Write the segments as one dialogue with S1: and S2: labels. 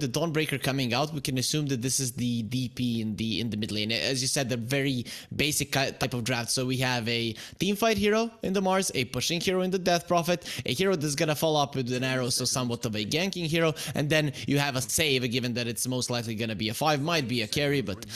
S1: the Dawnbreaker coming out, we can assume that this is the DP in the mid lane. As you said, the very basic type of draft. So we have a teamfight hero in the Mars, a pushing hero in the Death Prophet, a hero that's gonna follow up with an arrow, so somewhat of a ganking hero, and then you have a save, given that it's most likely gonna be a 5, might be a carry, but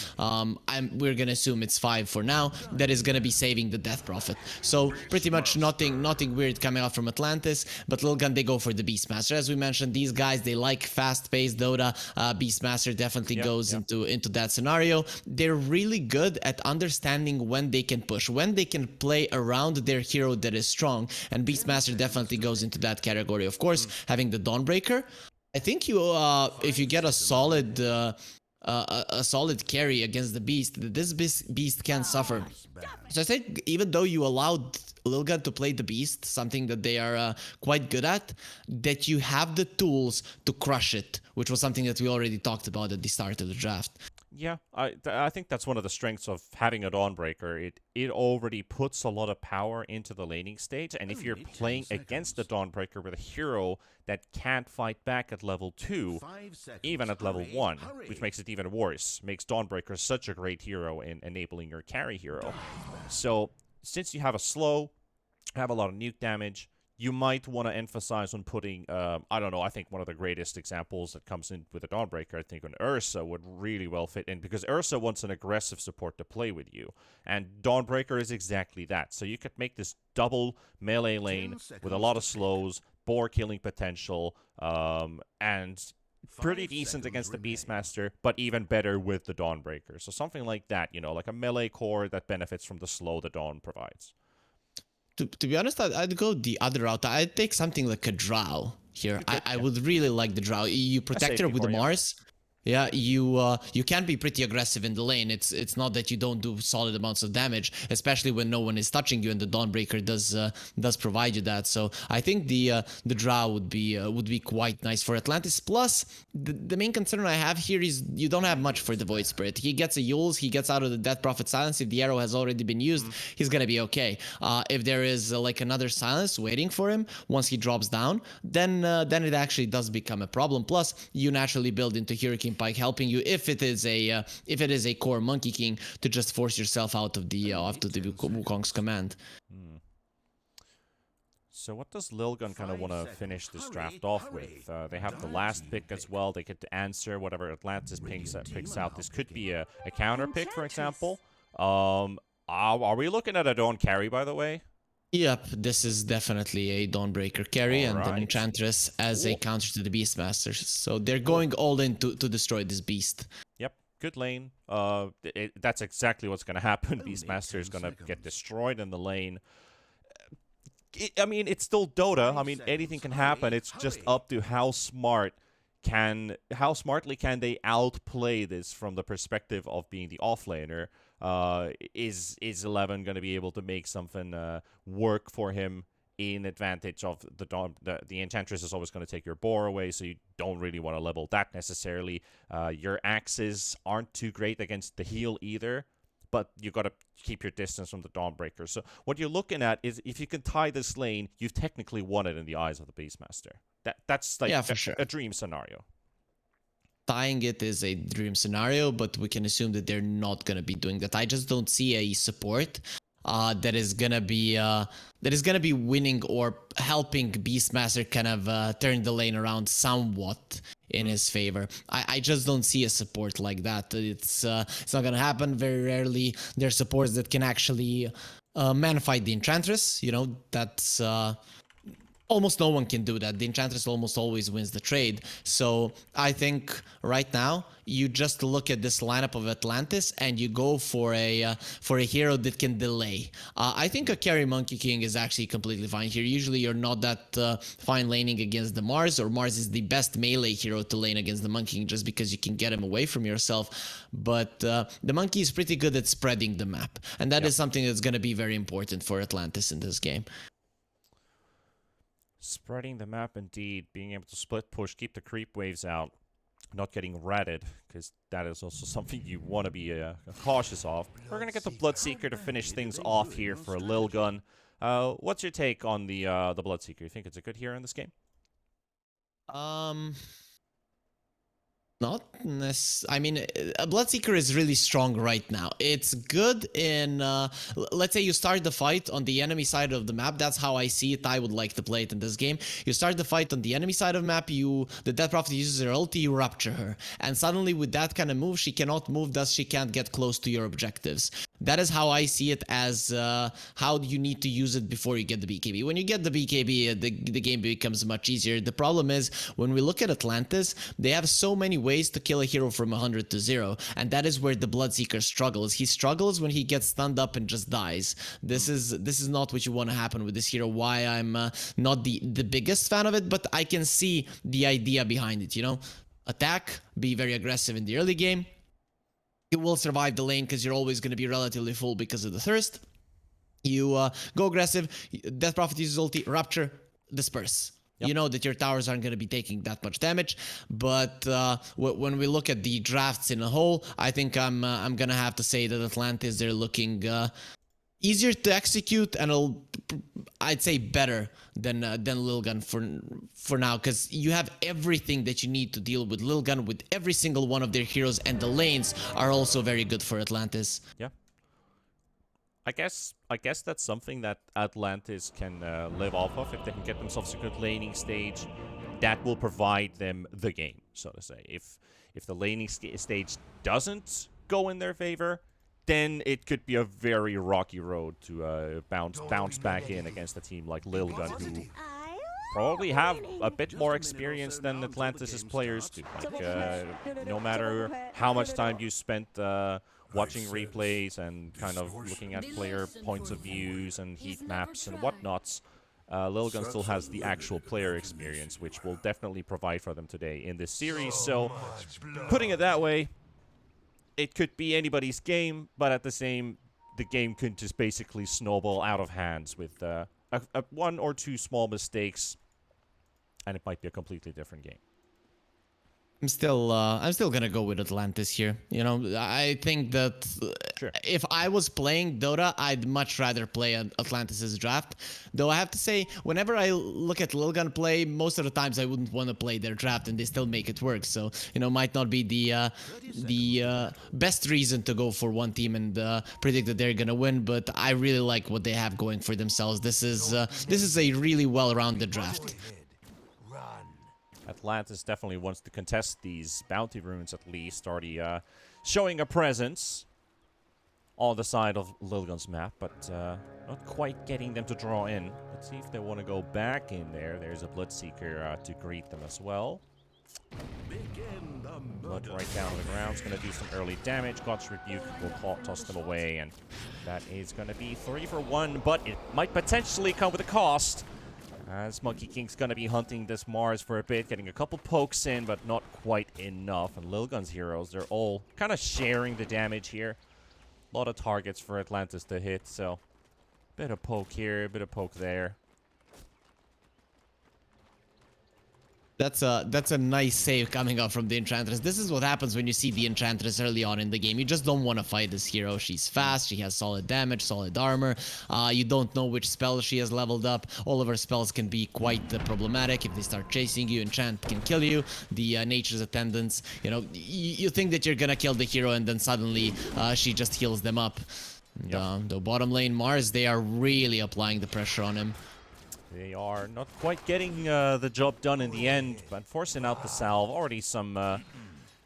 S1: we're gonna assume it's 5 for now. That is gonna be saving the Death Prophet. So pretty much nothing weird coming out from Atlantis, but Lilgun, they go for the Beastmaster. As we mentioned, these guys, they like fast-paced Dota. Beastmaster definitely goes into that scenario. They're really good at understanding when they can push, when they can play around their hero that is strong, and Beastmaster definitely goes into that category. Of course, having the Dawnbreaker, I think you if you get a solid carry against the beast, this beast can suffer. So I think even though you allowed Lilgun to play the beast, something that they are quite good at, that you have the tools to crush it, which was something that we already talked about at the start of the draft.
S2: Yeah, I think that's one of the strengths of having a Dawnbreaker. It already puts a lot of power into the laning stage, and if you're playing against the Dawnbreaker with a hero that can't fight back at level 2, even at level 1, which makes it even worse, makes Dawnbreaker such a great hero in enabling your carry hero. So, since you have a slow, have a lot of nuke damage, you might want to emphasize on putting, I don't know, I think one of the greatest examples that comes in with a Dawnbreaker, I think an Ursa would really well fit in, because Ursa wants an aggressive support to play with you, and Dawnbreaker is exactly that. So you could make this double melee lane with a lot of slows, boar killing potential, and pretty decent against the Beastmaster, but even better with the Dawnbreaker. So something like that, you know, like a melee core that benefits from the slow the Dawn provides.
S1: To be honest, I'd go the other route. I'd take something like a Drow here. I would really like the Drow. You protect her with the Mars. Yeah, you can be pretty aggressive in the lane. It's not that you don't do solid amounts of damage, especially when no one is touching you, and the Dawnbreaker does provide you that. So I think the Drow would be quite nice for Atlantis. Plus, the main concern I have here is you don't have much for the Void Spirit. He gets a Yules, he gets out of the Death Prophet silence. If the arrow has already been used, he's gonna be okay. If there is like another silence waiting for him once he drops down, then it actually does become a problem. Plus, you naturally build into Hurricane Pike, helping you if it is a core Monkey King to just force yourself out of the Wukong's command.
S2: So what does Lilgun kind of want to finish this draft off with? They have the last pick as well. They get to answer whatever Atlantis picks out. This could be a counter pick, for example. Are we looking at a Dawn carry, by the way?
S1: Yep, this is definitely a Dawnbreaker carry and an Enchantress as a counter to the Beastmasters. So they're going all in to destroy this beast.
S2: Yep, good lane. That's exactly what's going to happen. Beastmaster is going to get destroyed in the lane. I mean, it's still Dota. I mean, anything can happen. It's just up to how smartly can they outplay this from the perspective of being the offlaner. Is 11 going to be able to make something work for him in advantage of the Enchantress is always going to take your boar away, so you don't really want to level that necessarily. Your axes aren't too great against the heal either, but you got to keep your distance from the Dawnbreaker. So what you're looking at is if you can tie this lane, you've technically won it in the eyes of the Beastmaster. That's like a dream scenario.
S1: Tying it is a dream scenario, but we can assume that they're not going to be doing that. I just don't see a support that is gonna be winning or helping Beastmaster kind of turn the lane around somewhat in his favor. I just don't see a support like that. It's not gonna happen. Very rarely there are supports that can actually man fight the Enchantress. You know, that's almost no one can do that. The Enchantress almost always wins the trade. So I think right now you just look at this lineup of Atlantis and you go for a hero that can delay. I think a carry Monkey King is actually completely fine here. Usually you're not that fine laning against the Mars, or Mars is the best melee hero to lane against the Monkey King just because you can get him away from yourself. But the Monkey is pretty good at spreading the map, and that is something that's going to be very important for Atlantis in this game.
S2: Spreading the map, indeed. Being able to split push, keep the creep waves out, not getting ratted, because that is also something you want to be cautious of. We're going to get the Bloodseeker to finish things off here for Lilgun. What's your take on the Bloodseeker? You think it's a good hero in this game?
S1: Not I mean, a Bloodseeker is really strong right now. It's good in, let's say you start the fight on the enemy side of the map. That's how I see it. I would like to play it in this game. You start the fight on the enemy side of the map, the Death Prophet uses her ulti, you rupture her. And suddenly with that kind of move, she cannot move, thus she can't get close to your objectives. That is how I see it, as how you need to use it before you get the BKB. When you get the BKB, the game becomes much easier. The problem is, when we look at Atlantis, they have so many ways to kill a hero from 100 to 0, and that is where the Bloodseeker struggles. He struggles when he gets stunned up and just dies. This is not what you want to happen with this hero. Why I'm not the biggest fan of it, but I can see the idea behind it, you know? Attack, be very aggressive in the early game. You will survive the lane because you're always going to be relatively full because of the thirst. You go aggressive, Death Prophet uses ulti, rupture, disperse. Yep. You know that your towers aren't going to be taking that much damage, but when we look at the drafts in a whole, I think I'm going to have to say that Atlantis, they're looking easier to execute, and I'd say better than Lilgun for now, because you have everything that you need to deal with Lilgun with every single one of their heroes, and the lanes are also very good for Atlantis.
S2: Yeah. I guess that's something that Atlantis can live off of. If they can get themselves a good laning stage, that will provide them the game, so to say. If the laning stage doesn't go in their favor, then it could be a very rocky road to bounce back in against a team like Lilgun, who probably have a bit more experience than Atlantis' players do. Like, no matter how much time you spent watching replays and kind of looking at player points of views and heat maps and whatnots, Lilgun still has the actual player experience, which will definitely provide for them today in this series. So, putting it that way, it could be anybody's game, but at the game could just basically snowball out of hands with one or two small mistakes, and it might be a completely different game.
S1: I'm still gonna go with Atlantis here. You know, I think that if I was playing Dota, I'd much rather play Atlantis' draft. Though I have to say, whenever I look at Lilgun play, most of the times I wouldn't want to play their draft, and they still make it work. So, you know, might not be the best reason to go for one team and predict that they're gonna win. But I really like what they have going for themselves. This is a really well-rounded draft.
S2: Atlantis definitely wants to contest these bounty runes, at least, already showing a presence on the side of Lilgun's map, but not quite getting them to draw in. Let's see if they want to go back in there. There's a Bloodseeker to greet them as well. Blood right down on the ground. It's going to do some early damage. God's Rebuke will toss them away, and that is going to be 3 for 1, but it might potentially come with a cost, as Monkey King's going to be hunting this Mars for a bit, getting a couple pokes in, but not quite enough. And Lilgun's heroes, they're all kind of sharing the damage here. A lot of targets for Atlantis to hit, so bit of poke here, a bit of poke there.
S1: That's a nice save coming up from the Enchantress. This is what happens when you see the Enchantress early on in the game. You just don't want to fight this hero. She's fast, she has solid damage, solid armor. You don't know which spell she has leveled up. All of her spells can be quite problematic. If they start chasing you, Enchant can kill you. The Nature's Attendants, you know, you think that you're gonna kill the hero, and then suddenly she just heals them up. Yep. The bottom lane Mars, they are really applying the pressure on him.
S2: They are not quite getting the job done in the end, but forcing out the salve. Already some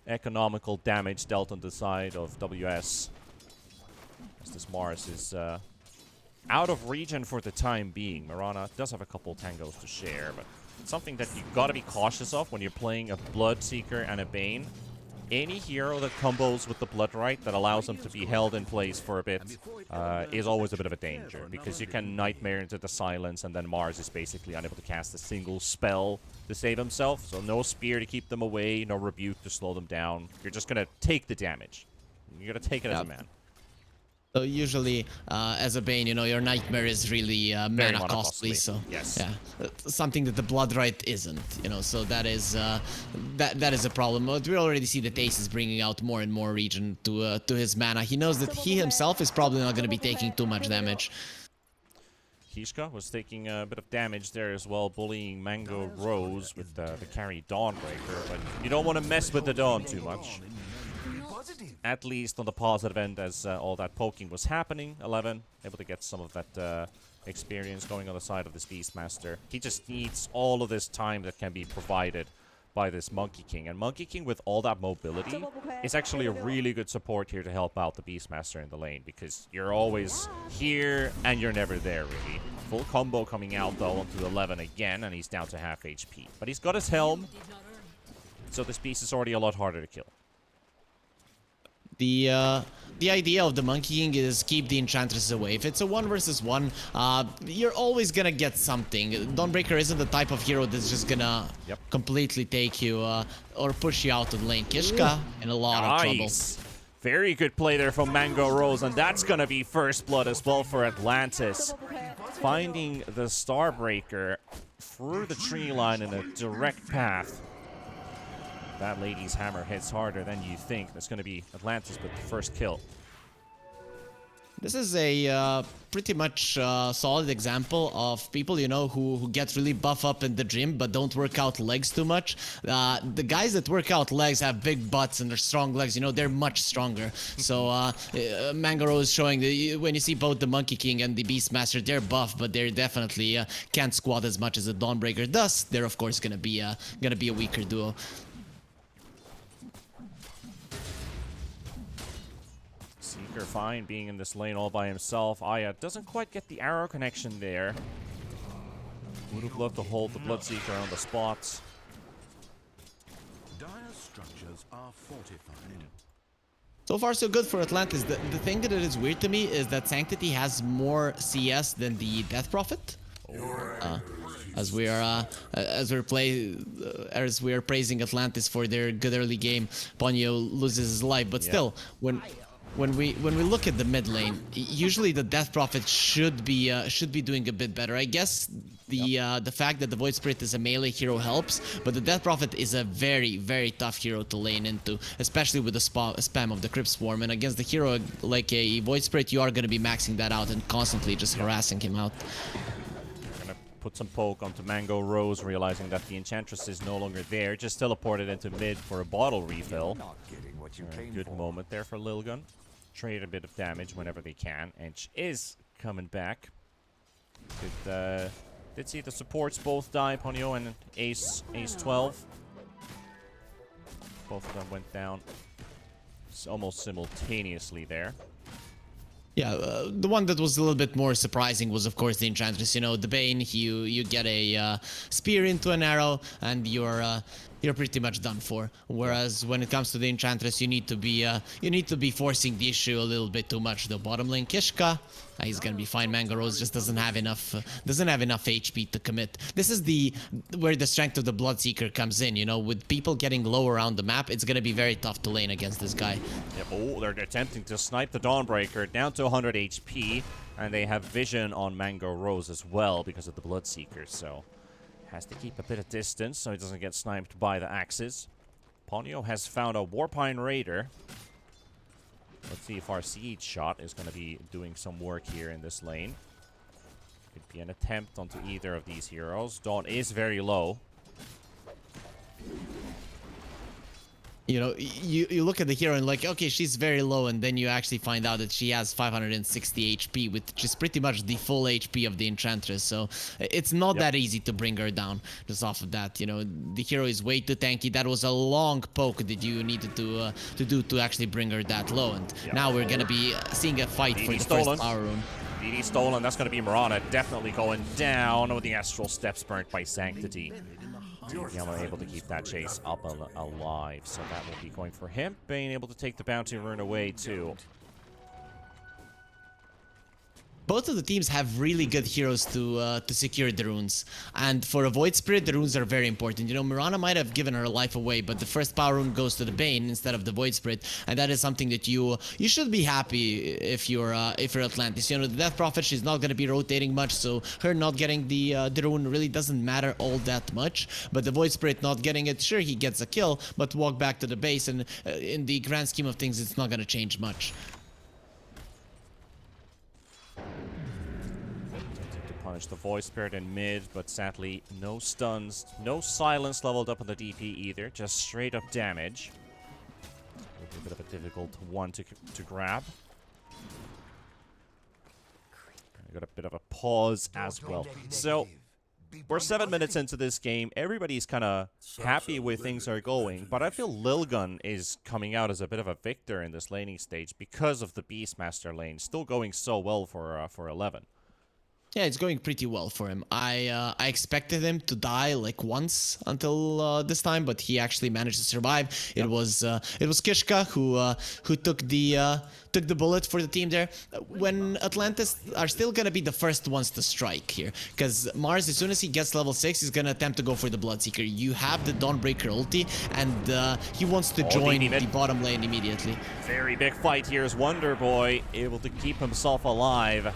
S2: economical damage dealt on the side of WS. As this Mars is out of region for the time being. Mirana does have a couple tangos to share, but it's something that you gotta be cautious of when you're playing a Bloodseeker and a Bane. Any hero that combos with the Bloodright that allows them to be held in place for a bit is always a bit of a danger, because you can Nightmare into the silence, and then Mars is basically unable to cast a single spell to save himself. So no Spear to keep them away, no Rebuke to slow them down. You're just going to take the damage. You're going to take it as a man.
S1: So usually, as a Bane, you know, your Nightmare is really mana costly, so
S2: yes.
S1: Yeah, something that the Bloodright isn't, you know. So that is that is a problem. But we already see that Ace is bringing out more and more region to his mana. He knows that he himself is probably not going to be taking too much damage.
S2: Kishka was taking a bit of damage there as well, bullying Mango Rose with the carry Dawnbreaker, but you don't want to mess with the Dawn too much. At least on the positive end, as all that poking was happening, 11, able to get some of that experience going on the side of this Beastmaster. He just needs all of this time that can be provided by this Monkey King. And Monkey King, with all that mobility, is actually a really good support here to help out the Beastmaster in the lane, because you're always here and you're never there, really. Full combo coming out, though, onto 11 again, and he's down to half HP. But he's got his helm, so this beast is already a lot harder to kill.
S1: The idea of the Monkey King is keep the Enchantress away. If it's a 1 versus 1, you're always gonna get something. Dawnbreaker isn't the type of hero that's just gonna completely take you or push you out of the lane. Kishka in a lot of trouble.
S2: Very good play there from Mango Rose, and that's gonna be first blood as well for Atlantis. Finding the Starbreaker through the tree line in a direct path. That lady's hammer hits harder than you think. That's going to be Atlantis with the first kill.
S1: This is a pretty much solid example of people, you know, who get really buff up in the gym but don't work out legs too much. The guys that work out legs have big butts and they're strong legs, you know, they're much stronger. So Mangaro is showing when you see both the Monkey King and the Beastmaster, they're buff, but they're definitely can't squat as much as the Dawnbreaker does. They're of course gonna be a weaker duo.
S2: Seeker fine being in this lane all by himself. Aya doesn't quite get the arrow connection there. Would have loved to hold the Bloodseeker on the spots.
S3: Dire structures are fortified.
S1: So far so good for Atlantis. The thing that is weird to me is that Sanctity has more CS than the Death Prophet. As we are praising Atlantis for their good early game, Ponyo loses his life, but still, when we look at the mid lane, usually the Death Prophet should be doing a bit better. I guess the fact that the Void Spirit is a melee hero helps, but the Death Prophet is a very tough hero to lane into, especially with the spam of the Crypt Swarm. And against the hero like a Void Spirit, you are going to be maxing that out and constantly just harassing him out.
S2: Put some poke onto Mango Rose, realizing that the Enchantress is no longer there. Just teleported into mid for a bottle refill. Good moment there for Lilgun. Trade a bit of damage whenever they can. Ench is coming back. Did see the supports both die, Ponyo and Ace 12. Both of them went down almost simultaneously there.
S1: Yeah, the one that was a little bit more surprising was, of course, the Enchantress. You know, the Bane, you get a spear into an arrow, and you're pretty much done for. Whereas when it comes to the Enchantress, you need to be forcing the issue a little bit too much. The bottom lane Kishka, he's gonna be fine. Mango Rose just doesn't have enough HP to commit. This is where the strength of the Bloodseeker comes in. You know, with people getting low around the map, it's gonna be very tough to lane against this guy.
S2: Yep. Oh, they're attempting to snipe the Dawnbreaker down to 100 HP, and they have vision on Mango Rose as well because of the Bloodseeker. So has to keep a bit of distance so he doesn't get sniped by the axes. Ponyo has found a Warpine Raider. Let's see if our Siege shot is going to be doing some work here in this lane. Could be an attempt onto either of these heroes. Dawn is very low.
S1: You know, you look at the hero and like, okay, she's very low, and then you actually find out that she has 560 HP, which is pretty much the full HP of the Enchantress. So it's not that easy to bring her down just off of that. You know, the hero is way too tanky. That was a long poke that you needed to do to actually bring her that low. And now we're gonna be seeing a fight for the first power rune.
S2: DD stolen. That's gonna be Mirana definitely going down with the Astral Steps burnt by Sanctity. Yama able to keep that chase up alive, so that will be going for him. Being able to take the bounty rune away too.
S1: Both of the teams have really good heroes to secure the runes, and for a Void Spirit, the runes are very important. You know, Mirana might have given her life away, but the first power rune goes to the Bane instead of the Void Spirit, and that is something that you should be happy if you're Atlantis. You know, the Death Prophet, she's not going to be rotating much, so her not getting the rune really doesn't matter all that much. But the Void Spirit not getting it, sure, he gets a kill, but walk back to the base, and in the grand scheme of things, it's not going to change much.
S2: punish the Void Spirit in mid, but sadly no stuns, no silence leveled up on the DP either, just straight up damage. Will be a bit of a difficult one to grab. I got a bit of a pause as well. So we're 7 minutes into this game. Everybody's kind of happy with things are going, but I feel Lilgun is coming out as a bit of a victor in this laning stage because of the Beastmaster lane still going so well for 11.
S1: Yeah, it's going pretty well for him. I expected him to die like once until this time, but he actually managed to survive. Yep. It was Kishka who took the bullet for the team there. When Atlantis are still gonna be the first ones to strike here, because Mars, as soon as he gets level 6, is gonna attempt to go for the Bloodseeker. You have the Dawnbreaker ulti, and he wants to join the bottom lane immediately.
S2: Very big fight here as Wonder Boy able to keep himself alive.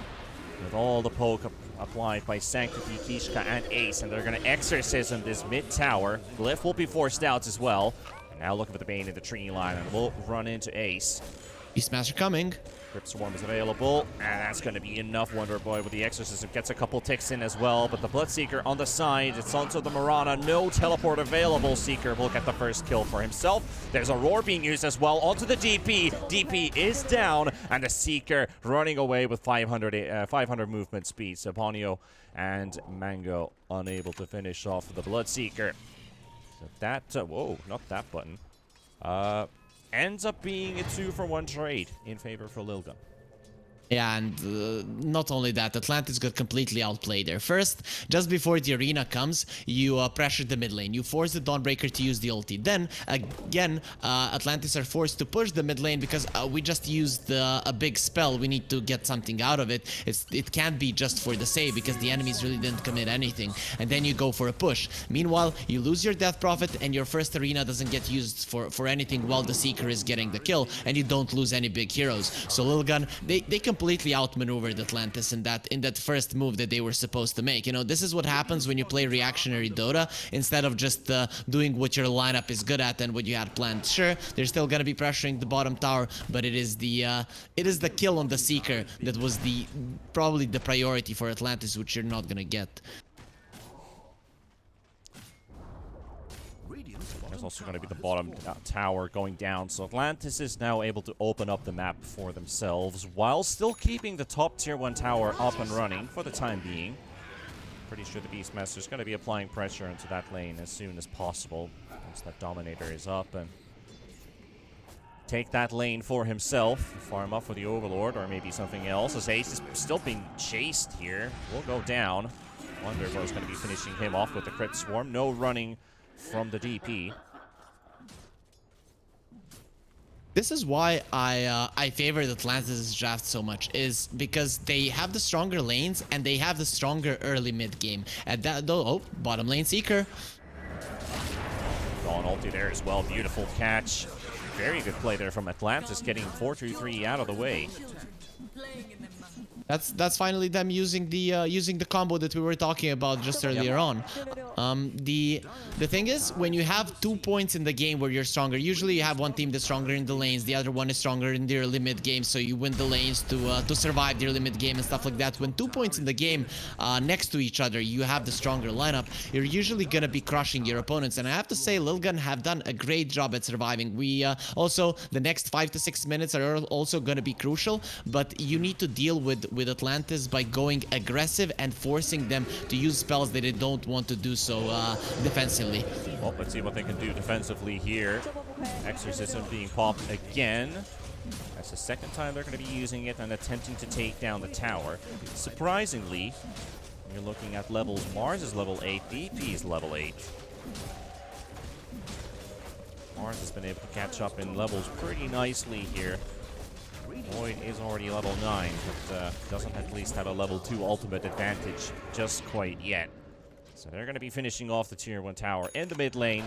S2: With all the poke applied by Sanctity, Kishka, and Ace, and they're going to exorcism this mid tower. Glyph will be forced out as well. And now looking for the Bane in the tree line, and we'll run into Ace.
S1: Beastmaster coming.
S2: Crypt Swarm is available, and that's going to be enough. Wonder Boy with the Exorcism gets a couple ticks in as well, but the Bloodseeker on the side, it's onto the Mirana. No teleport available. Seeker will get the first kill for himself. There's a Roar being used as well onto the DP. DP is down, and the Seeker running away with 500 movement speed. So Ponyo and Mango unable to finish off the Bloodseeker. So that, whoa, not that button. Ends up being a 2-for-1 trade in favor for Lilgun.
S1: Yeah, and not only that, Atlantis got completely outplayed there. First, just before the arena comes, you pressure the mid lane. You force the Dawnbreaker to use the ulti. Then, again, Atlantis are forced to push the mid lane because we just used a big spell. We need to get something out of it. It can't be just for the save because the enemies really didn't commit anything. And then you go for a push. Meanwhile, you lose your Death Prophet and your first arena doesn't get used for anything while the Seeker is getting the kill, and you don't lose any big heroes. So Lilgun, they completely outmaneuvered Atlantis in that first move that they were supposed to make. You know, this is what happens when you play reactionary Dota instead of just doing what your lineup is good at and what you had planned. Sure, they're still gonna be pressuring the bottom tower, but it is the kill on the Seeker that was probably the priority for Atlantis, which you're not gonna get.
S2: There's also going to be the bottom tower going down, so Atlantis is now able to open up the map for themselves while still keeping the top tier 1 tower up and running for the time being. Pretty sure the Beastmaster is going to be applying pressure into that lane as soon as possible once that Dominator is up and take that lane for himself, farm up for the Overlord or maybe something else, as Ace is still being chased here. Will go down. Wonder Boy is going to be finishing him off with the Crypt Swarm. No running from the DP.
S1: This is why I favor Atlantis' draft so much, is because they have the stronger lanes and they have the stronger early mid game. At that though, oh, bottom lane Seeker.
S2: Dawn ulti there as well. Beautiful catch. Very good play there from Atlantis, getting 4-2-3 out of the way.
S1: That's finally them using the combo that we were talking about just earlier on. The thing is, when you have 2 points in the game where you're stronger, usually you have one team that's stronger in the lanes, the other one is stronger in the early mid game, so you win the lanes to survive the early mid game and stuff like that. When 2 points in the game next to each other, you have the stronger lineup, you're usually gonna be crushing your opponents. And I have to say, Lilgun have done a great job at surviving. We also, the next 5 to 6 minutes are also gonna be crucial, but you need to deal with Atlantis by going aggressive and forcing them to use spells that they don't want to do so defensively.
S2: Well, let's see what they can do defensively here. Exorcism being popped again. That's the second time they're going to be using it and attempting to take down the tower. Surprisingly, you're looking at levels. Mars is level 8, DP is level 8. Mars has been able to catch up in levels pretty nicely here. Void is already level 9, but doesn't at least have a level 2 ultimate advantage just quite yet. So they're going to be finishing off the tier 1 tower in the mid lane.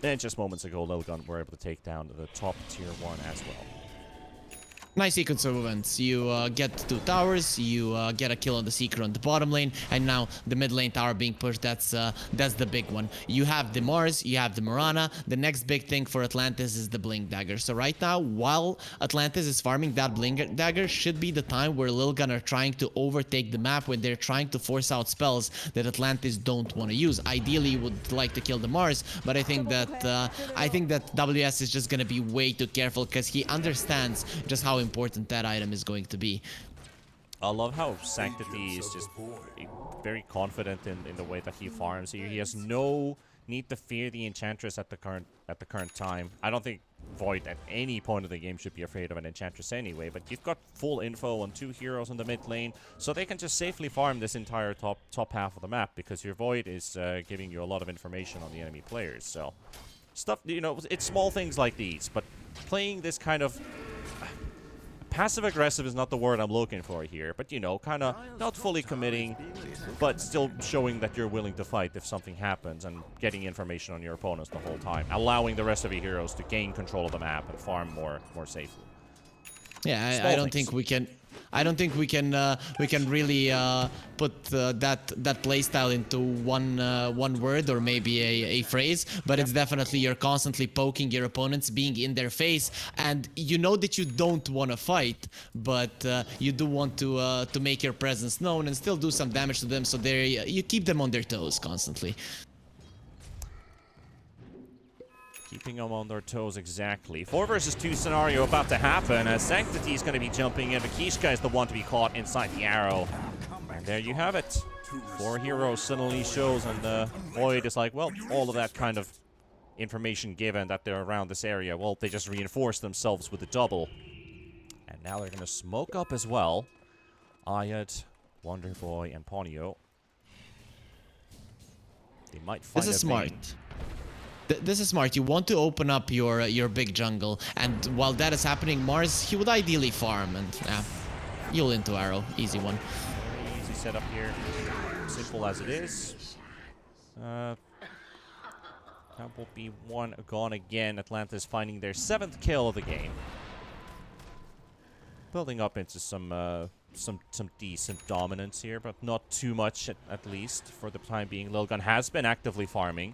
S2: And just moments ago, Lilgun were able to take down the top tier 1 as well.
S1: Nice sequence of events. You get 2 towers, you get a kill on the Seeker on the bottom lane, and now the mid lane tower being pushed, that's the big one. You have the Mars, you have the Mirana. The next big thing for Atlantis is the Blink Dagger. So right now, while Atlantis is farming that Blink Dagger, should be the time where Lilgun are trying to overtake the map, when they're trying to force out spells that Atlantis don't want to use. Ideally, you would like to kill the Mars, but I think that WS is just gonna be way too careful, because he understands just how important that item is going to be.
S2: I love how Sanctity is just very confident in the way that he farms here. He has no need to fear the Enchantress at the current time. I don't think Void at any point of the game should be afraid of an Enchantress anyway, but you've got full info on 2 heroes in the mid lane, so they can just safely farm this entire top half of the map, because your Void is giving you a lot of information on the enemy players. So stuff, you know, it's small things like these, but playing this kind of passive-aggressive is not the word I'm looking for here, but, you know, kind of not fully committing, but still showing that you're willing to fight if something happens, and getting information on your opponents the whole time, allowing the rest of your heroes to gain control of the map and farm more safely.
S1: Yeah, I don't think we can. I don't think we can really put that playstyle into one word or maybe a phrase, but it's definitely you're constantly poking your opponents, being in their face, and you know that you don't want to fight, but you do want to make your presence known and still do some damage to them, so you keep them on their toes constantly.
S2: Keeping them on their toes, exactly. 4 versus 2 scenario about to happen, as Sanctity is going to be jumping in, but Kishka is the one to be caught inside the arrow. And there you have it. 4 heroes suddenly shows, and Void is like, well, all of that kind of information given that they're around this area, well, they just reinforce themselves with a double. And now they're going to smoke up as well. Ayat, Wonderboy, and Ponyo. They might find
S1: This is smart. This is smart. You want to open up your big jungle, and while that is happening, Mars, he would ideally farm, and you'll into arrow, easy one.
S2: Very easy setup here, simple as it is. That will be one gone again. Atlantis finding their 7th kill of the game, building up into some decent dominance here, but not too much at least for the time being. Lilgun has been actively farming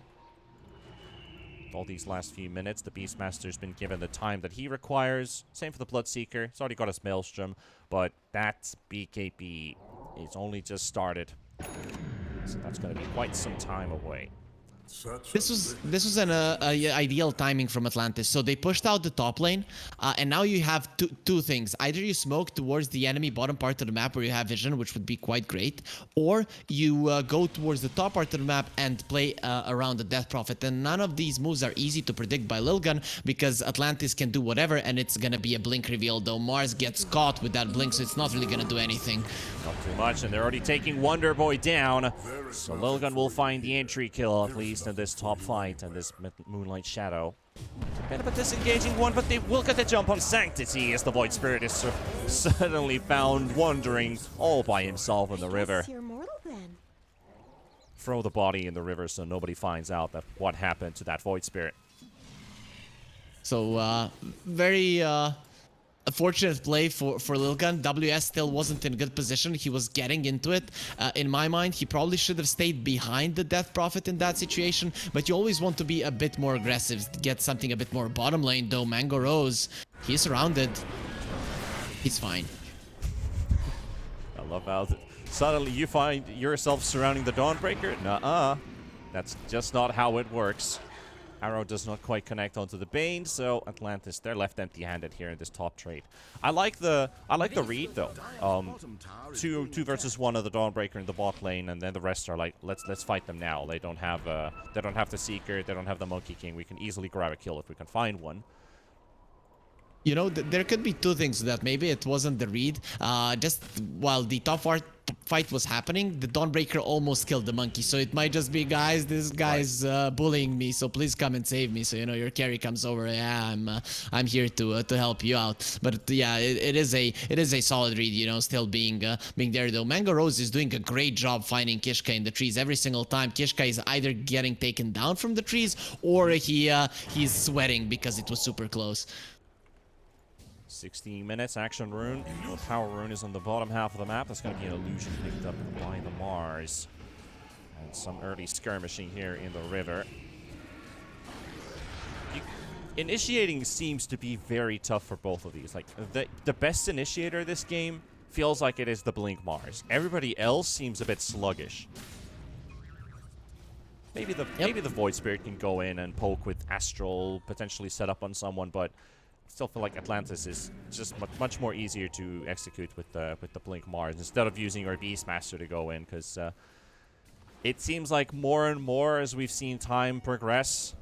S2: all these last few minutes. The Beastmaster's been given the time that he requires. Same for the Bloodseeker. He's already got his Maelstrom, but that BKB is only just started. So that's going to be quite some time away.
S1: This was an ideal timing from Atlantis. So they pushed out the top lane, and now you have two things. Either you smoke towards the enemy bottom part of the map where you have vision, which would be quite great, or you go towards the top part of the map and play around the Death Prophet. And none of these moves are easy to predict by Lilgun, because Atlantis can do whatever, and it's gonna be a blink reveal, though Mars gets caught with that blink, so it's not really gonna do anything.
S2: Not too much, and they're already taking Wonderboy down. So Lilgun will find the entry kill, at least in this top fight and this Moonlight Shadow. A bit of a disengaging one, but they will get the jump on Sanctity as the Void Spirit is suddenly found wandering all by himself in the river. Throw the body in the river so nobody finds out that what happened to that Void Spirit.
S1: So, very a fortunate play for Lilgun. WS still wasn't in good position. He was getting into it. In my mind, he probably should have stayed behind the Death Prophet in that situation, but you always want to be a bit more aggressive, get something a bit more bottom lane, though. Mango Rose, he's surrounded. He's fine.
S2: I love how suddenly you find yourself surrounding the Dawnbreaker. Nuh-uh. That's just not how it works. Arrow does not quite connect onto the Bane, so Atlantis, they're left empty-handed here in this top trade. I like the read though. Two versus one of the Dawnbreaker in the bot lane, and then the rest are like, let's fight them now. They don't have the Seeker, they don't have the Monkey King. We can easily grab a kill if we can find one.
S1: You know, there could be two things to that. Maybe it wasn't the read. Just while the top fight was happening, the Dawnbreaker almost killed the monkey. So it might just be, guys, this guy's bullying me, so please come and save me. So, you know, your carry comes over. Yeah, I'm here to help you out. But yeah, it is a solid read. You know, still being there though. Mango Rose is doing a great job finding Kishka in the trees every single time. Kishka is either getting taken down from the trees, or he's sweating because it was super close.
S2: 16 minutes, action rune. The power rune is on the bottom half of the map. That's going to be an illusion picked up by the Mars. And some early skirmishing here in the river. Initiating seems to be very tough for both of these. Like, the best initiator this game feels like it is the Blink Mars. Everybody else seems a bit sluggish. Maybe the Void Spirit can go in and poke with Astral, potentially set up on someone, but still feel like Atlantis is just much more easier to execute with the Blink Mars instead of using your Beastmaster to go in, because it seems like more and more as we've seen time progress,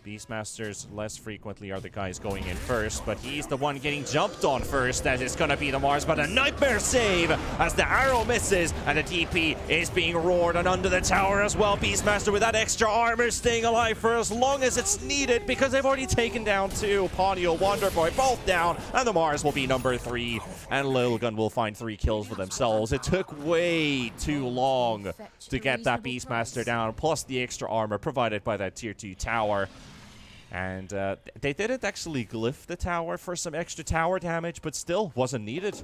S2: Beastmasters less frequently are the guys going in first, but he's the one getting jumped on first as it's gonna be the Mars, but a nightmare save as the arrow misses and the DP is being roared and under the tower as well. Beastmaster with that extra armor staying alive for as long as it's needed because they've already taken down two. Ponyo, Wonderboy both down, and the Mars will be number 3, and Lilgun will find 3 kills for themselves. It took way too long to get that Beastmaster down, plus the extra armor provided by that tier 2 tower. And they didn't actually glyph the tower for some extra tower damage, but still wasn't needed.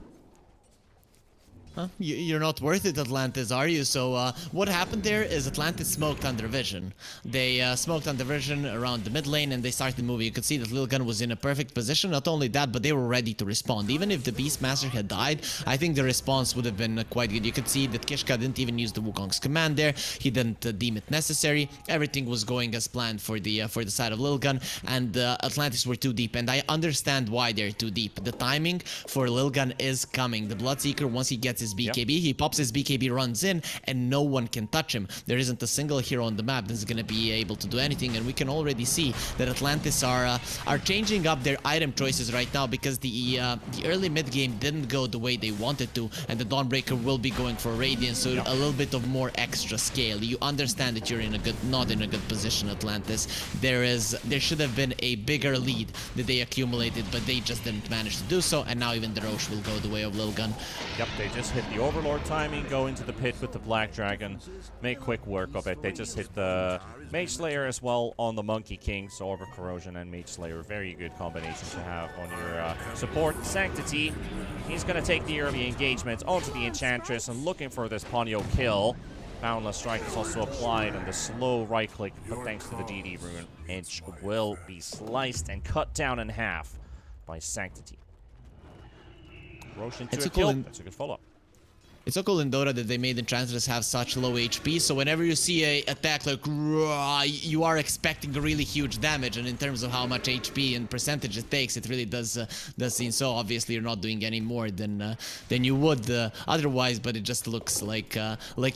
S1: Huh? You're not worth it, Atlantis, are you? So what happened there is Atlantis smoked under vision. They smoked under vision around the mid lane and they started moving. You could see that Lilgun was in a perfect position. Not only that, but they were ready to respond. Even if the Beastmaster had died, I think the response would have been quite good. You could see that Kishka didn't even use the Wukong's command there. He didn't deem it necessary. Everything was going as planned for the side of Lilgun, and Atlantis were too deep. And I understand why they're too deep. The timing for Lilgun is coming. The Bloodseeker, once he gets his BKB, he pops his BKB, runs in, and no one can touch him. There isn't a single hero on the map that's gonna be able to do anything, and we can already see that Atlantis are changing up their item choices right now because the early mid game didn't go the way they wanted to, and the Dawnbreaker will be going for Radiant, so a little bit of more extra scale. You understand that you're not in a good position, Atlantis. There should have been a bigger lead that they accumulated, but they just didn't manage to do so, and now even the Roche will go the way of Lilgun.
S2: Yep, they just hit the Overlord timing, go into the pit with the Black Dragon, make quick work of it. They just hit the Mage Slayer as well on the Monkey King, so Orb of Corrosion and Mage Slayer, very good combination to have on your support. Sanctity, he's going to take the early engagement onto the Enchantress and looking for this Ponyo kill. Boundless Strike is also applied and the slow right click, but thanks to the DD rune, Edge will be sliced and cut down in half by Sanctity. Roche into a kill. That's a good follow-up.
S1: It's so cool in Dota that they made Enchantress have such low HP, so whenever you see a attack like you are expecting a really huge damage, and in terms of how much HP and percentage it takes, it really does seem so. Obviously, you're not doing any more than you would otherwise, but it just looks like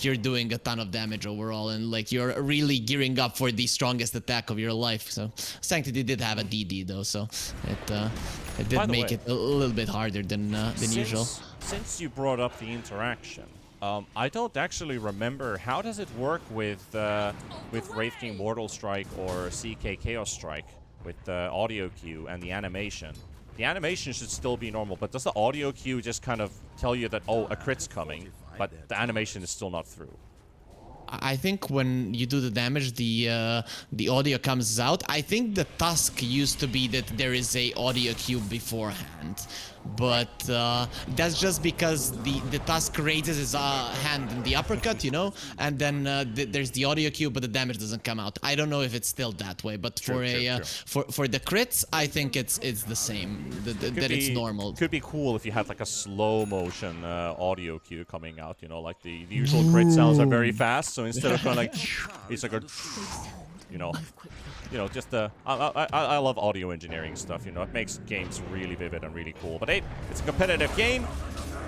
S1: you're doing a ton of damage overall, and like you're really gearing up for the strongest attack of your life. So Sanctity did have a DD though, so it did make it a little bit harder than usual.
S2: Since you brought up the interaction, I don't actually remember, how does it work with Wraith King Mortal Strike or CK Chaos Strike with the audio cue and the animation? The animation should still be normal, but does the audio cue just kind of tell you that, oh, a crit's coming, but the animation is still not through?
S1: I think when you do the damage, the audio comes out. I think the task used to be that there is a audio cue beforehand, but that's just because the task raises his hand in the uppercut, you know, and then there's the audio cue, but the damage doesn't come out. I don't know if it's still that way, but for the crits, I think it's the same. That it's normal.
S2: Could be cool if you had like a slow motion audio cue coming out, you know, like the usual crit sounds are very fast, so instead of going like, it's like a, you know, just I love audio engineering stuff, you know, it makes games really vivid and really cool. But hey, it's a competitive game.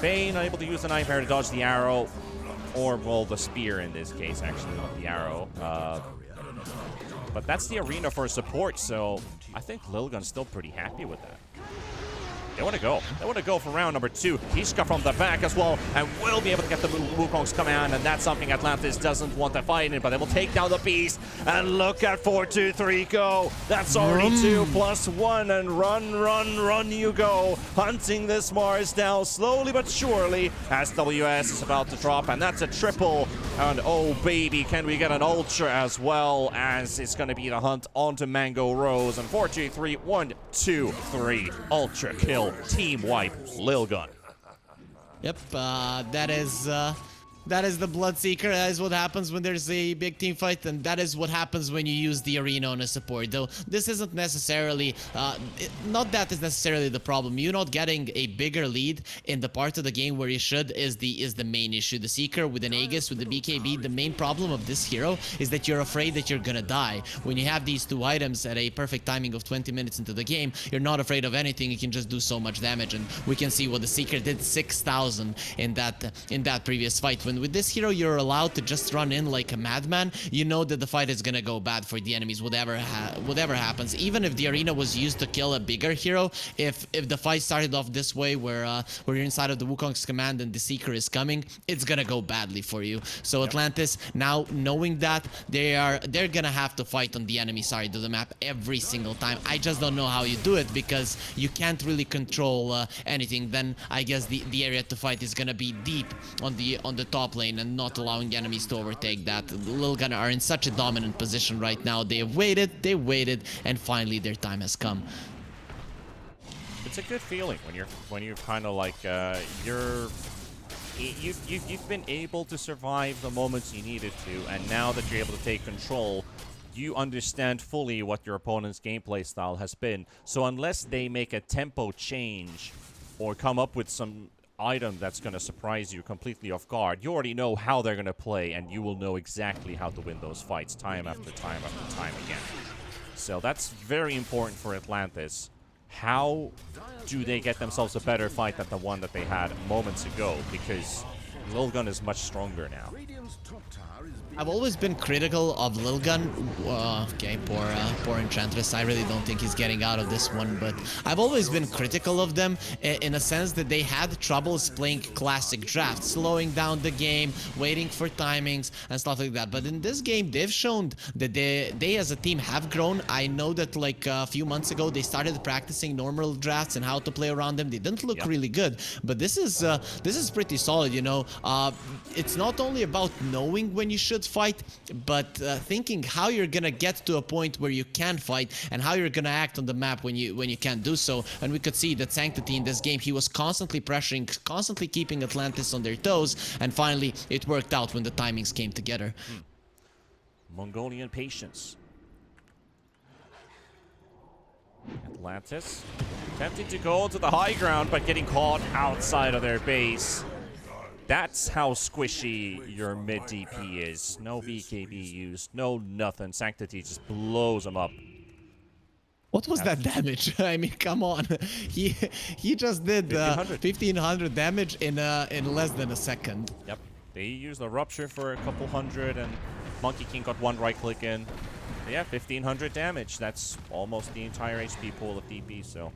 S2: Bane able to use the Nightmare to dodge the arrow, or well, the spear in this case, actually, not the arrow. But that's the arena for support, so I think Lilgun's still pretty happy with that. They want to go. They want to go for round number 2. Kishka from the back as well, and will be able to get the Wukong's command, and that's something Atlantis doesn't want to fight in, but they will take down the beast, and look at 4-2-3 go. That's already 2+1, and run you go. Hunting this Mars down slowly but surely, as WS is about to drop, and that's a triple, and oh baby, can we get an ultra as well, as it's going to be the hunt onto Mango Rose, and 4-2-3, 1-2-3, ultra kill will team wipe Lilgun.
S1: Yep, that is the Bloodseeker. That is what happens when there's a big team fight, and that is what happens when you use the arena on a support. Though this isn't necessarily, not that is necessarily the problem. You not getting a bigger lead in the part of the game where you should is the main issue. The Seeker with an Aegis, with the BKB, the main problem of this hero is that you're afraid that you're gonna die. When you have these two items at a perfect timing of 20 minutes into the game, you're not afraid of anything. You can just do so much damage, and we can see what the Seeker did, 6,000 in that previous fight. When with this hero you're allowed to just run in like a madman, you know that the fight is gonna go bad for the enemies, whatever happens. Even if the arena was used to kill a bigger hero, if the fight started off this way where you're inside of the Wukong's command and the Seeker is coming, it's gonna go badly for you. So Atlantis, now knowing that, they're gonna have to fight on the enemy side of the map every single time. I just don't know how you do it, because you can't really control anything. Then I guess the area to fight is gonna be deep on the top lane and not allowing enemies to overtake that. Lilgun are in such a dominant position right now. They waited, and finally their time has come.
S2: It's a good feeling when you're kind of like you've been able to survive the moments you needed to, and now that you're able to take control, you understand fully what your opponent's gameplay style has been. So unless they make a tempo change or come up with some item that's going to surprise you completely off guard, you already know how they're going to play, and you will know exactly how to win those fights time after time after time again. So that's very important for Atlantis. How do they get themselves a better fight than the one that they had moments ago? Because Lilgun is much stronger now.
S1: I've always been critical of Lilgun. Okay, poor Enchantress. I really don't think he's getting out of this one, but I've always been critical of them in a sense that they had troubles playing classic drafts, slowing down the game, waiting for timings and stuff like that. But in this game, they've shown that they as a team have grown. I know that like a few months ago, they started practicing normal drafts and how to play around them. They didn't look really good, but this is pretty solid, you know. It's not only about knowing when you should fight, but thinking how you're gonna get to a point where you can fight and how you're gonna act on the map when you can't do so. And we could see that Sanctity in this game, he was constantly pressuring, constantly keeping Atlantis on their toes, and finally it worked out when the timings came together.
S2: Mongolian patience. Atlantis attempting to go to the high ground, but getting caught outside of their base. That's how squishy your mid DP is. No BKB used, no nothing. Sanctity just blows them up.
S1: What was that damage? I mean, come on. He just did 1500 damage in less than a second.
S2: Yep. They used a rupture for a couple hundred, and Monkey King got one right click in. Yeah, 1500 damage. That's almost the entire HP pool of DP, so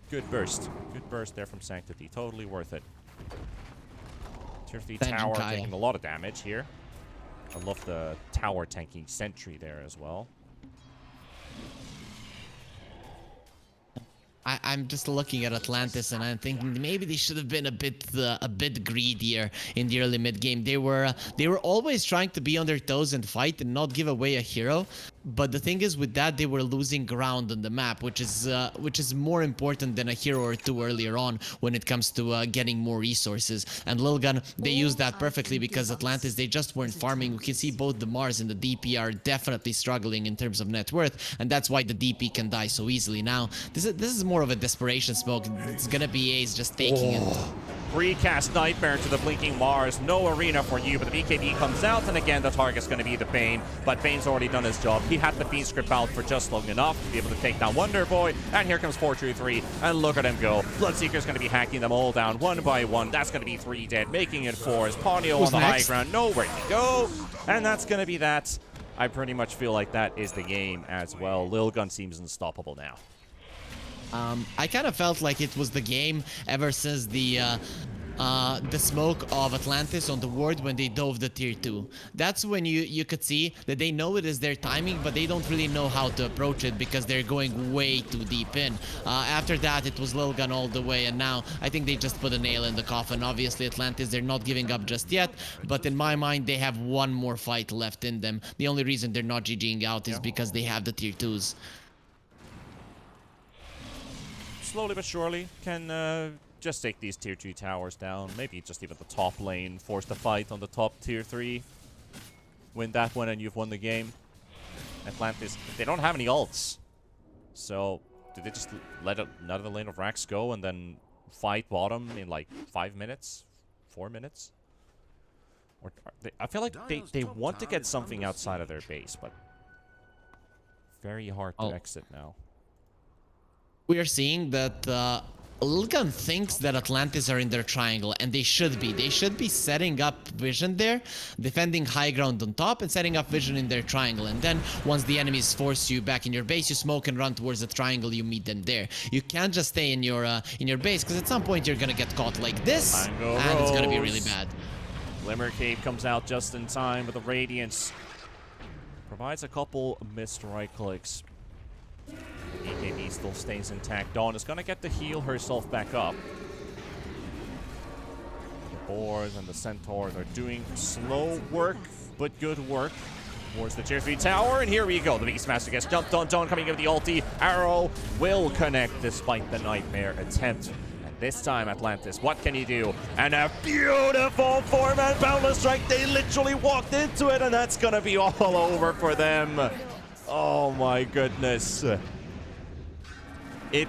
S2: good burst. Good burst there from Sanctity. Totally worth it. Tier 3 tower taking a lot of damage here. I love the tower tanking sentry there as well.
S1: I'm just looking at Atlantis and I'm thinking maybe they should have been a bit greedier in the early mid game. They were always trying to be on their toes and fight and not give away a hero. But the thing is, with that, they were losing ground on the map, which is more important than a hero or two earlier on when it comes to getting more resources. And Lilgun, they used that perfectly, because Atlantis, they just weren't farming. We can see both the Mars and the DP are definitely struggling in terms of net worth, and that's why the DP can die so easily. Now, this is more of a desperation smoke. It's gonna be Ace just taking it.
S2: Recast Nightmare to the Blinking Mars. No arena for you, but the BKB comes out, and again, the target's going to be the Bane. But Bane's already done his job. He had the Fiend script out for just long enough to be able to take down Wonder Boy. And here comes 423, and look at him go. Bloodseeker's going to be hacking them all down one by one. That's going to be 3 dead, making it 4. As Ponyo on the high ground, nowhere to go. And that's going to be that. I pretty much feel like that is the game as well. Lilgun seems unstoppable now.
S1: I kind of felt like it was the game ever since the smoke of Atlantis on the ward when they dove the tier 2. That's when you could see that they know it is their timing, but they don't really know how to approach it because they're going way too deep in. After that, it was Lilgun all the way, and now I think they just put a nail in the coffin. Obviously, Atlantis, they're not giving up just yet, but in my mind, they have one more fight left in them. The only reason they're not GGing out is because they have the tier 2s.
S2: slowly but surely can just take these tier 2 towers down. Maybe just even the top lane, force the fight on the top tier 3. Win that one and you've won the game. Atlantis, they don't have any ults. So, did they just let another lane of Rax go and then fight bottom in like 5 minutes? 4 minutes? Or I feel like they want to get something outside of their base, but very hard to exit now.
S1: We are seeing that Lilgun thinks that Atlantis are in their triangle, and they should be. They should be setting up vision there, defending high ground on top, and setting up vision in their triangle. And then, once the enemies force you back in your base, you smoke and run towards the triangle. You meet them there. You can't just stay in your base, because at some point you're gonna get caught like this, and it's gonna be really bad.
S2: Glimmer Cave comes out just in time with the Radiance. Provides a couple missed right clicks. BKB still stays intact. Dawn is going to get to heal herself back up. The Boars and the Centaurs are doing slow work, but good work. Towards the tier 3 tower, and here we go. The Beastmaster gets jumped on. Dawn coming in with the ulti. Arrow will connect despite the Nightmare attempt. And this time, Atlantis, what can he do? And a beautiful 4-man Boundless Strike. They literally walked into it, and that's going to be all over for them. Oh my goodness. It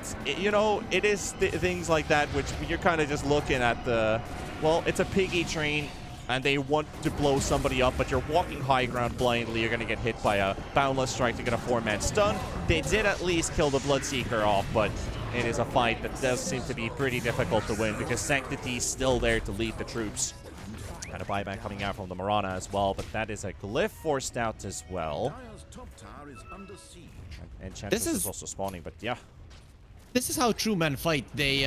S2: is things like that which you're kind of just looking at the, well, it's a piggy train and they want to blow somebody up, but you're walking high ground blindly. You're going to get hit by a Boundless Strike to get a 4-man stun. They did at least kill the Bloodseeker off, but it is a fight that does seem to be pretty difficult to win because Sanctity's still there to lead the troops. And a buyback coming out from the Mirana as well, but that is a glyph forced out as well. And Enchantress is also spawning, but yeah.
S1: This is how true men fight. They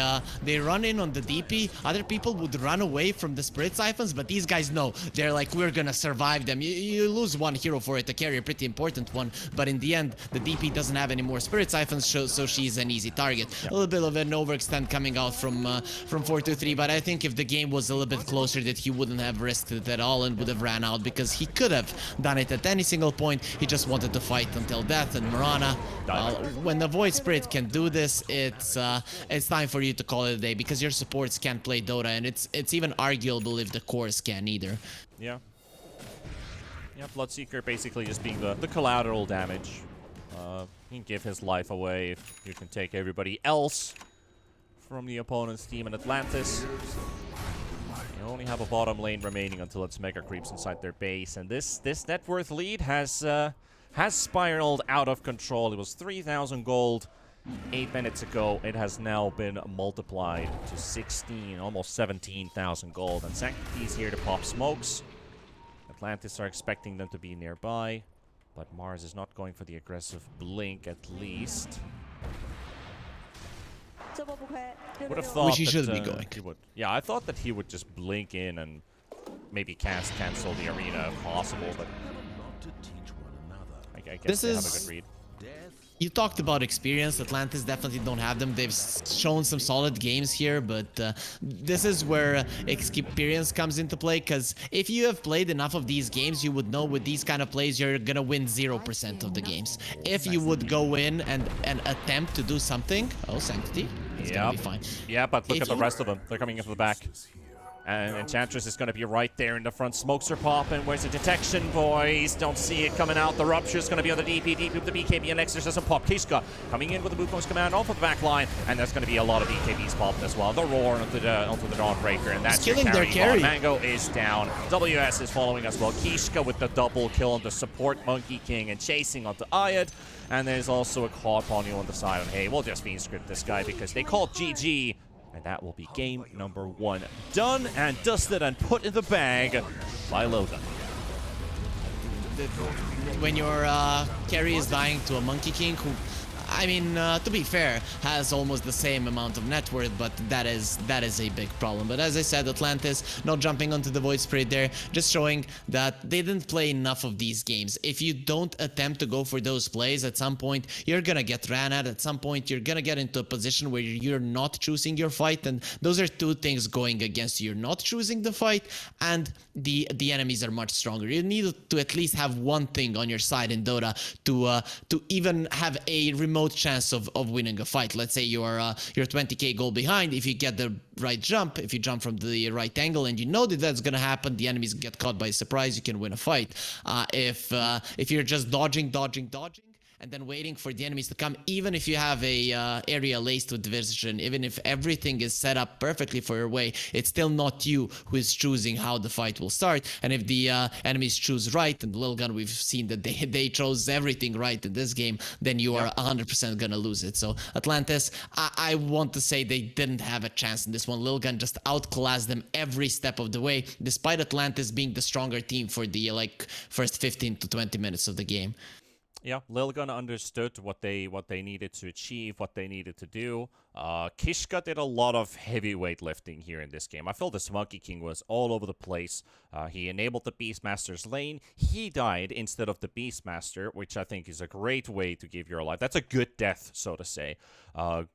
S1: run in on the DP. Other people would run away from the Spirit Siphons, but these guys know. They're like, we're gonna survive them. You lose one hero for it to carry, a pretty important one, but in the end, the DP doesn't have any more Spirit Siphons, so she's an easy target. Yep. A little bit of an overextend coming out from 4-3, but I think if the game was a little bit closer, that he wouldn't have risked it at all and would have ran out, because he could have done it at any single point. He just wanted to fight until death, and Mirana, when the Void Spirit can do this, it's time for you to call it a day, because your supports can't play Dota, and it's even arguable if the cores can either.
S2: Yeah. Yeah, Bloodseeker basically just being the collateral damage. He can give his life away if you can take everybody else from the opponent's team in Atlantis. You only have a bottom lane remaining until it's mega creeps inside their base, and this net worth lead has spiraled out of control. It was 3,000 gold 8 minutes ago. It has now been multiplied to 16, almost 17,000 gold. And Sanctity's here to pop smokes. Atlantis are expecting them to be nearby, but Mars is not going for the aggressive blink, at least. Would have thought
S1: he should be going.
S2: He would. Yeah, I thought that he would just blink in and maybe cancel the arena if possible, but I guess they have a good read.
S1: You talked about experience. Atlantis definitely don't have them. They've shown some solid games here, but this is where experience comes into play, because if you have played enough of these games, you would know with these kind of plays, you're gonna win 0% of the games. If you would go in and attempt to do something, oh, Sanctity, it's gonna be fine.
S2: Yeah, but look at the rest of them. They're coming in from the back. And Enchantress is going to be right there in the front. Smokes are popping. Where's the detection, boys? Don't see it coming out. The Rupture is going to be on the DP. DP with the BKB, and Exorcist doesn't pop. Kishka coming in with the Wukong's command off of the back line. And there's going to be a lot of BKBs popping as well. The Roar onto the Dawnbreaker. And that's
S1: killing their carry.
S2: Mango is down. WS is following as well. Kishka with the double kill on the support Monkey King and chasing onto Ayat. And there's also a Claw Ponyo on the side. And hey, we'll just fiend script this guy because they called GG. And that will be game number 1. Done and dusted and put in the bag by Lilgun.
S1: When your carry is dying to a Monkey King, who, I mean, to be fair, has almost the same amount of net worth, but that is a big problem. But as I said, Atlantis not jumping onto the Void Spirit there, just showing that they didn't play enough of these games. If you don't attempt to go for those plays, at some point you're gonna get ran at some point you're gonna get into a position where you're not choosing your fight, and those are two things going against you. You're not choosing the fight, and the enemies are much stronger. You need to at least have one thing on your side in Dota to even have a remote no chance of winning a fight. Let's say you're 20k goal behind. If you get the right jump, if you jump from the right angle and you know that that's gonna happen, the enemies get caught by surprise, you can win a fight. If you're just dodging, and then waiting for the enemies to come, even if you have a area laced with division, even if everything is set up perfectly for your way, it's still not you who is choosing how the fight will start. And if the enemies choose right, and Lilgun, we've seen that they chose everything right in this game, then you are 100% gonna lose it. So Atlantis, I want to say they didn't have a chance in this one. Lilgun just outclassed them every step of the way, despite Atlantis being the stronger team for the first 15 to 20 minutes of the game.
S2: Yeah, Lilgun understood what they needed to achieve, what they needed to do. Kishka did a lot of heavyweight lifting here in this game. I felt this Monkey King was all over the place. He enabled the Beastmaster's lane. He died instead of the Beastmaster, which I think is a great way to give your life. That's a good death, so to say.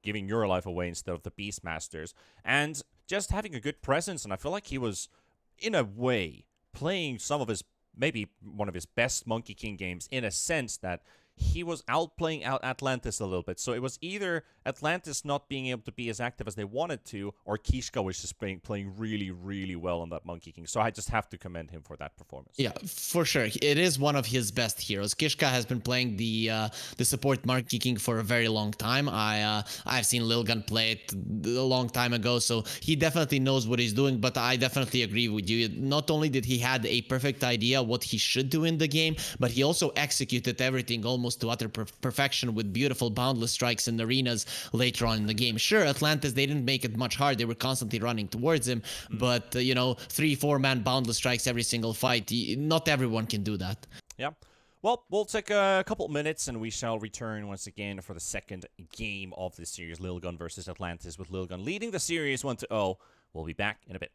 S2: Giving your life away instead of the Beastmaster's. And just having a good presence, and I feel like he was, in a way, playing some of his maybe one of his best Monkey King games, in a sense that he was outplaying out Atlantis a little bit. So it was either Atlantis not being able to be as active as they wanted to, or Kishka was just playing really, really well on that Monkey King. So I just have to commend him for that performance.
S1: Yeah, for sure. It is one of his best heroes. Kishka has been playing the support Monkey King for a very long time. I've seen Lilgun play it a long time ago, so he definitely knows what he's doing. But I definitely agree with you. Not only did he had a perfect idea what he should do in the game, but he also executed everything almost to utter perfection with beautiful boundless strikes in arenas later on in the game. Sure, Atlantis, they didn't make it much hard. They were constantly running towards him, but 3-4 man boundless strikes every single fight. Not everyone can do that.
S2: Yeah. Well, we'll take a couple minutes and we shall return once again for the second game of this series, Lilgun versus Atlantis, with Lilgun leading the series 1-0. We'll be back in a bit.